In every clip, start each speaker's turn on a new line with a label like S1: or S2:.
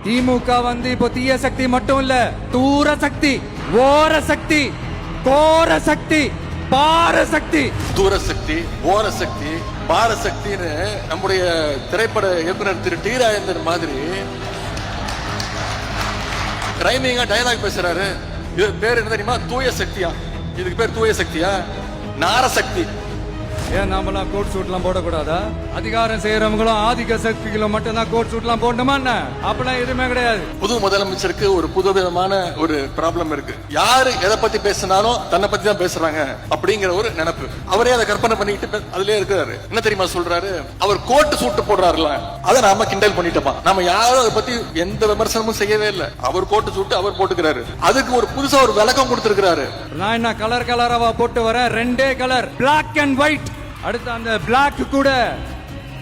S1: திமுக வந்து இப்போ தீய சக்தி மட்டும் இல்ல, தூர சக்தி, ஓர சக்தி, கோர சக்தி, பார சக்தி.
S2: தூர சக்தி, ஓர சக்தி, பார சக்தின்னு நம்முடைய திரைப்பட இயக்குனர் திரு டி ராஜேந்தர் மாதிரி ரைமிங்கா டயலாக் பேசுறாரு. இது பேர் என்ன தெரியுமா? தூய சக்தியா. இதுக்கு பேர் தூய சக்தியா? நாரசக்தி.
S1: ஏன் நாமெல்லாம் கோட் சூட்லாம் போடக்கூடாதா? அதிகாரம் செய்யறவங்களும் ஆதிக்க சக்திகளும் மட்டும்தான் கோட் சூட்லாம் போடணுமா என்ன? அப்பெல்லாம் எதுவுமே கிடையாது.
S2: புது முதலமைச்சருக்கு ஒரு புதுவிதமான ஒரு ப்ராப்ளம் இருக்கு. யாரு எதை பத்தி பேசினாலும் தன்னை பத்தி தான் பேசுறாங்க அப்படிங்கிற ஒரு நினைப்பு. அவரே அதை கற்பனை பண்ணிக்கிட்டு அதுலயே இருக்கிறாரு. என்ன தெரியுமா சொல்றாரு? அவர் கோட்டு சூட்டு போடுறாருல, அதை நாம கிண்டல் பண்ணிட்டோமா? நம்ம யாரும் அதை பத்தி எந்த விமர்சனமும் செய்யவே இல்லை. அவர் கோட்டு சூட்டு அவர் போட்டுக்கிறாரு. அதுக்கு ஒரு புதுசா ஒரு விளக்கம் கொடுத்திருக்கிறாரு.
S1: நான் என்ன கலர் கலராவா போட்டு வரேன்? ரெண்டே கலர், பிளாக் அண்ட் ஒயிட். அடுத்து அந்த பிளாக் கூட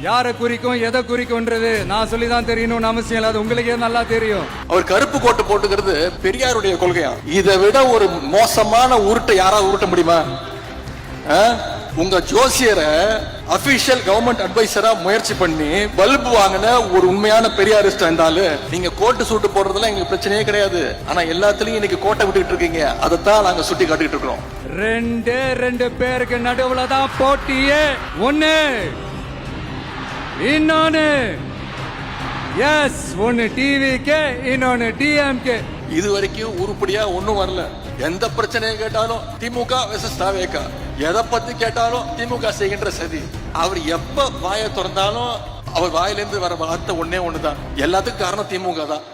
S1: யாரை குறிக்கும் எதை குறிக்கும்ன்றது நான் சொல்லிதான் தெரியணும்னு அவசியம் இல்லை. அது உங்களுக்கே நல்லா தெரியும்.
S2: அவர் கருப்பு கோட்டு போட்டுக்கிறது பெரியாருடைய கொள்கையா? இதை விட ஒரு மோசமான உருட்டை யாராவது உருட்ட முடியுமா? உங்க ஜோசியரை அபிஷியல் கவர்மெண்ட் அட்வைசரா முயற்சி பண்ணி பல்பு வாங்கின ஒரு உண்மையான பெரியாரிஸ்ட் இருந்தாலும் நீங்க கோட்டு சூட்டு போடுறதுல எங்களுக்கு பிரச்சனையே கிடையாது. ஆனா எல்லாத்துலயும் இன்னைக்கு கோட்டை விட்டுட்டு இருக்கீங்க. அதைத்தான் நாங்க சுட்டி காட்டிட்டு இருக்கிறோம்.
S1: ரெண்டு பேருக்கு நடுவுல தான் போட்டியே. ஒண்ணு இன்னொன்னு எஸ், ஒன்னு டிவிகே, இன்னொன்னு டிஎம்கே.
S2: இது வரைக்கும் உருப்படியா ஒண்ணும் வரல. எந்த பிரச்சனையை கேட்டாலும் திமுக வெர்சஸ் தாவேகா, எதை பத்தி கேட்டாலும் திமுக செய்கின்ற சதி. அவர் எப்ப வாயை திறந்தாலும் அவர் வாயிலிருந்து வர வார்த்தை ஒன்னே ஒண்ணுதான், எல்லாத்துக்கும் காரணம் திமுக தான்.